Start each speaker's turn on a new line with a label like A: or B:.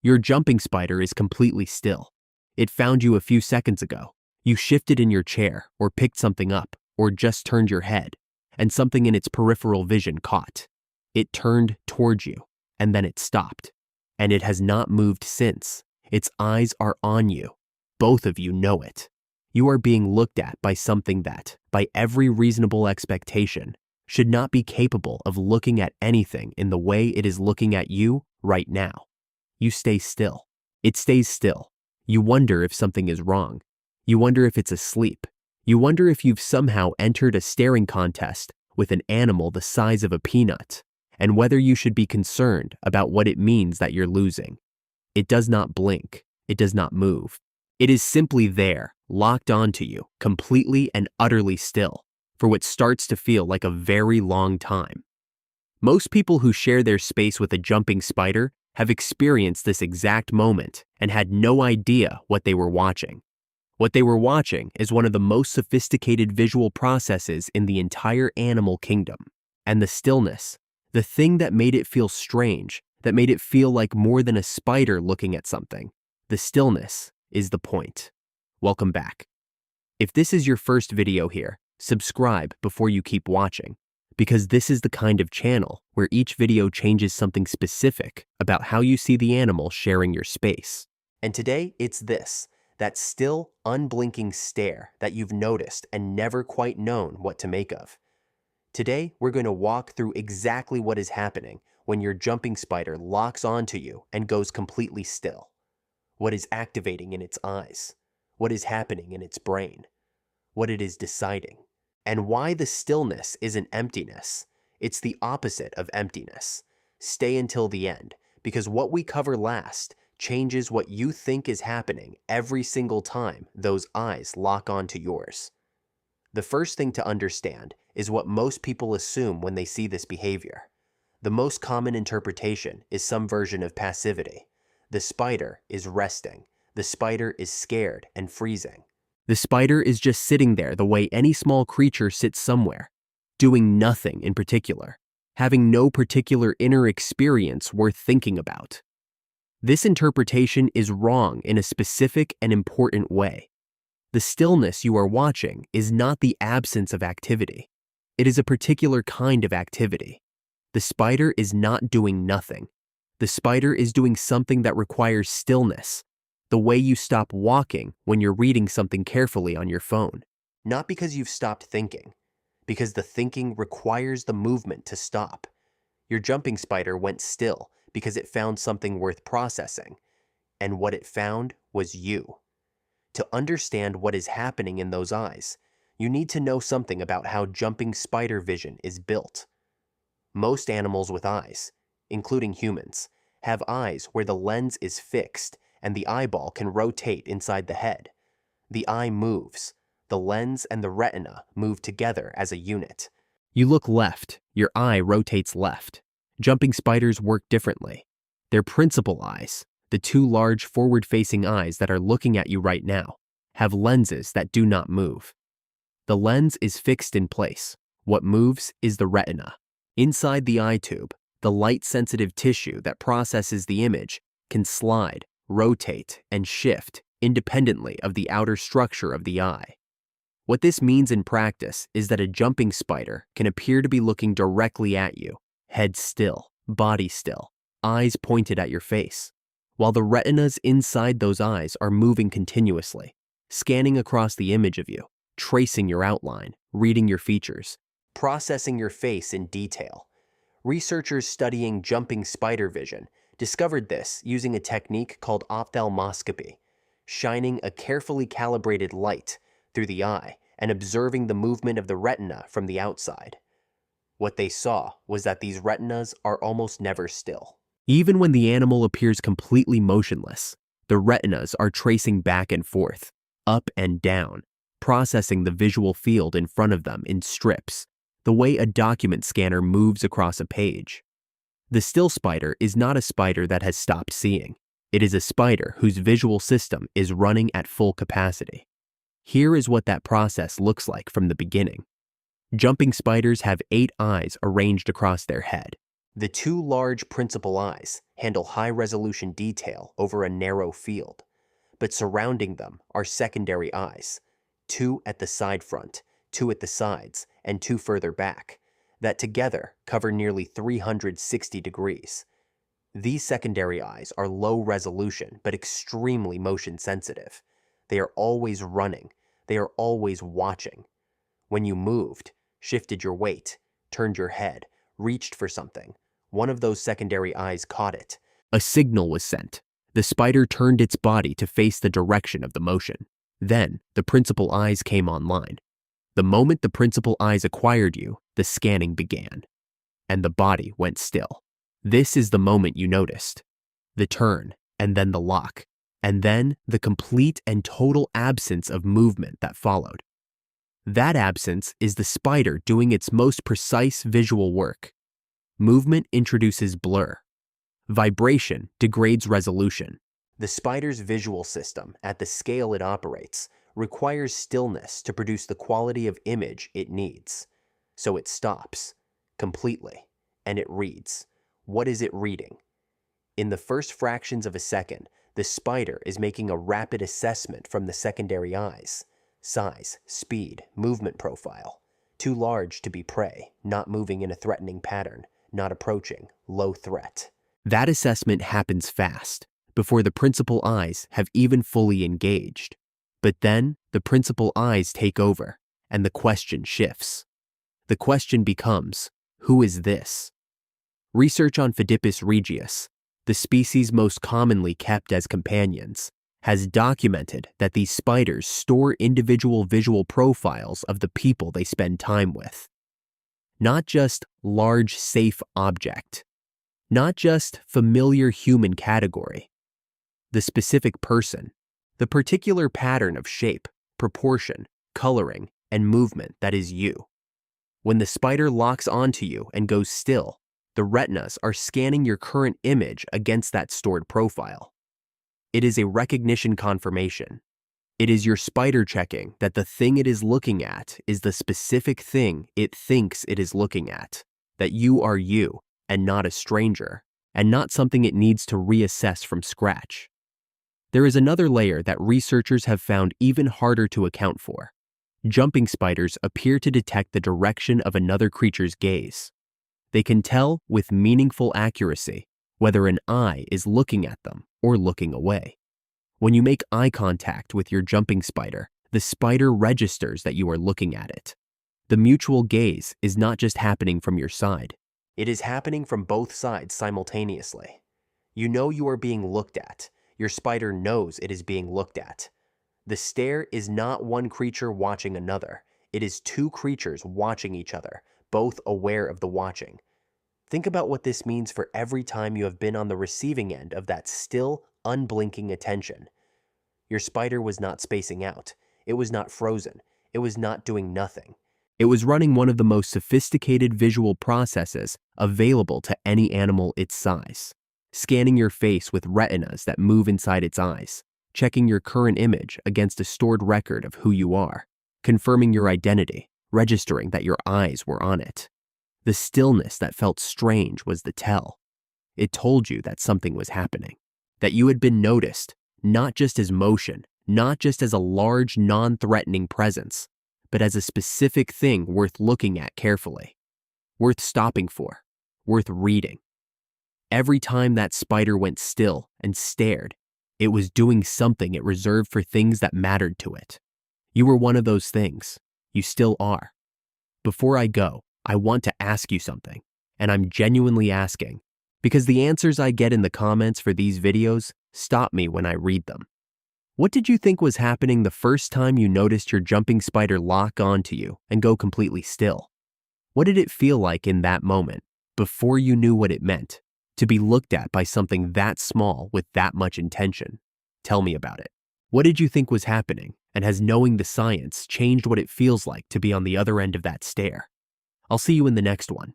A: Your jumping spider is completely still. It found you a few seconds ago. You shifted in your chair, or picked something up, or just turned your head, and something in its peripheral vision caught. It turned towards you, and then it stopped. And it has not moved since. Its eyes are on you. Both of you know it. You are being looked at by something that, by every reasonable expectation, should not be capable of looking at anything in the way it is looking at you right now. You stay still. It stays still. You wonder if something is wrong. You wonder if it's asleep. You wonder if you've somehow entered a staring contest with an animal the size of a peanut, and whether you should be concerned about what it means that you're losing. It does not blink. It does not move. It is simply there, locked onto you, completely and utterly still, for what starts to feel like a very long time. Most people who share their space with a jumping spider have experienced this exact moment and had no idea what they were watching. What they were watching is one of the most sophisticated visual processes in the entire animal kingdom. And the stillness, the thing that made it feel strange, that made it feel like more than a spider looking at something, the stillness is the point. Welcome back. If this is your first video here, subscribe before you keep watching, because this is the kind of channel where each video changes something specific about how you see the animal sharing your space. And today it's this, that still, unblinking stare that you've noticed and never quite known what to make of. Today, we're going to walk through exactly what is happening when your jumping spider locks onto you and goes completely still. What is activating in its eyes? What is happening in its brain? What it is deciding? And why the stillness isn't emptiness. It's the opposite of emptiness. Stay until the end, because what we cover last changes what you think is happening every single time those eyes lock onto yours. The first thing to understand is what most people assume when they see this behavior. The most common interpretation is some version of passivity. The spider is resting. The spider is scared and freezing. The spider is just sitting there the way any small creature sits somewhere, doing nothing in particular, having no particular inner experience worth thinking about. This interpretation is wrong in a specific and important way. The stillness you are watching is not the absence of activity. It is a particular kind of activity. The spider is not doing nothing. The spider is doing something that requires stillness, the way you stop walking when you're reading something carefully on your phone. Not because you've stopped thinking, because the thinking requires the movement to stop. Your jumping spider went still because it found something worth processing, and what it found was you. To understand what is happening in those eyes, you need to know something about how jumping spider vision is built. Most animals with eyes, including humans, have eyes where the lens is fixed and the eyeball can rotate inside the head. The eye moves. The lens and the retina move together as a unit. You look left, your eye rotates left. Jumping spiders work differently. Their principal eyes, the two large forward-facing eyes that are looking at you right now, have lenses that do not move. The lens is fixed in place. What moves is the retina. Inside the eye tube, the light-sensitive tissue that processes the image can slide, rotate, and shift independently of the outer structure of the eye. What this means in practice is that a jumping spider can appear to be looking directly at you, head still, body still, eyes pointed at your face, while the retinas inside those eyes are moving continuously, scanning across the image of you, tracing your outline, reading your features, processing your face in detail. Researchers studying jumping spider vision discovered this using a technique called ophthalmoscopy, shining a carefully calibrated light through the eye and observing the movement of the retina from the outside. What they saw was that these retinas are almost never still. Even when the animal appears completely motionless, the retinas are tracing back and forth, up and down, processing the visual field in front of them in strips, the way a document scanner moves across a page. The still spider is not a spider that has stopped seeing. It is a spider whose visual system is running at full capacity. Here is what that process looks like from the beginning. Jumping spiders have 8 eyes arranged across their head. The two large principal eyes handle high-resolution detail over a narrow field, but surrounding them are secondary eyes, two at the side front, two at the sides, and two further back, that together cover nearly 360 degrees. These secondary eyes are low resolution but extremely motion sensitive. They are always running. They are always watching. When you moved, shifted your weight, turned your head, reached for something, one of those secondary eyes caught it. A signal was sent. The spider turned its body to face the direction of the motion. Then, the principal eyes came online. The moment the principal eyes acquired you, the scanning began, and the body went still. This is the moment you noticed. The turn, and then the lock, and then the complete and total absence of movement that followed. That absence is the spider doing its most precise visual work. Movement introduces blur. Vibration degrades resolution. The spider's visual system, at the scale it operates, requires stillness to produce the quality of image it needs. So it stops, completely, and it reads. What is it reading? In the first fractions of a second, the spider is making a rapid assessment from the secondary eyes. Size, speed, movement profile. Too large to be prey, not moving in a threatening pattern, not approaching, low threat. That assessment happens fast, before the principal eyes have even fully engaged. But then, the principal eyes take over, and the question shifts. The question becomes, who is this? Research on Phidippus regius, the species most commonly kept as companions, has documented that these spiders store individual visual profiles of the people they spend time with. Not just large, safe object. Not just familiar human category. The specific person, the particular pattern of shape, proportion, coloring, and movement that is you. When the spider locks onto you and goes still, the retinas are scanning your current image against that stored profile. It is a recognition confirmation. It is your spider checking that the thing it is looking at is the specific thing it thinks it is looking at, that you are you and not a stranger, and not something it needs to reassess from scratch. There is another layer that researchers have found even harder to account for. Jumping spiders appear to detect the direction of another creature's gaze. They can tell with meaningful accuracy whether an eye is looking at them or looking away. When you make eye contact with your jumping spider, the spider registers that you are looking at it. The mutual gaze is not just happening from your side. It is happening from both sides simultaneously. You know you are being looked at. Your spider knows it is being looked at. The stare is not one creature watching another. It is two creatures watching each other, both aware of the watching. Think about what this means for every time you have been on the receiving end of that still, unblinking attention. Your spider was not spacing out. It was not frozen. It was not doing nothing. It was running one of the most sophisticated visual processes available to any animal its size, scanning your face with retinas that move inside its eyes, checking your current image against a stored record of who you are, confirming your identity, registering that your eyes were on it. The stillness that felt strange was the tell. It told you that something was happening, that you had been noticed, not just as motion, not just as a large, non-threatening presence, but as a specific thing worth looking at carefully, worth stopping for, worth reading. Every time that spider went still and stared, it was doing something it reserved for things that mattered to it. You were one of those things. You still are. Before I go, I want to ask you something, and I'm genuinely asking, because the answers I get in the comments for these videos stop me when I read them. What did you think was happening the first time you noticed your jumping spider lock onto you and go completely still? What did it feel like in that moment, before you knew what it meant, to be looked at by something that small with that much intention? Tell me about it. What did you think was happening, and has knowing the science changed what it feels like to be on the other end of that stare? I'll see you in the next one.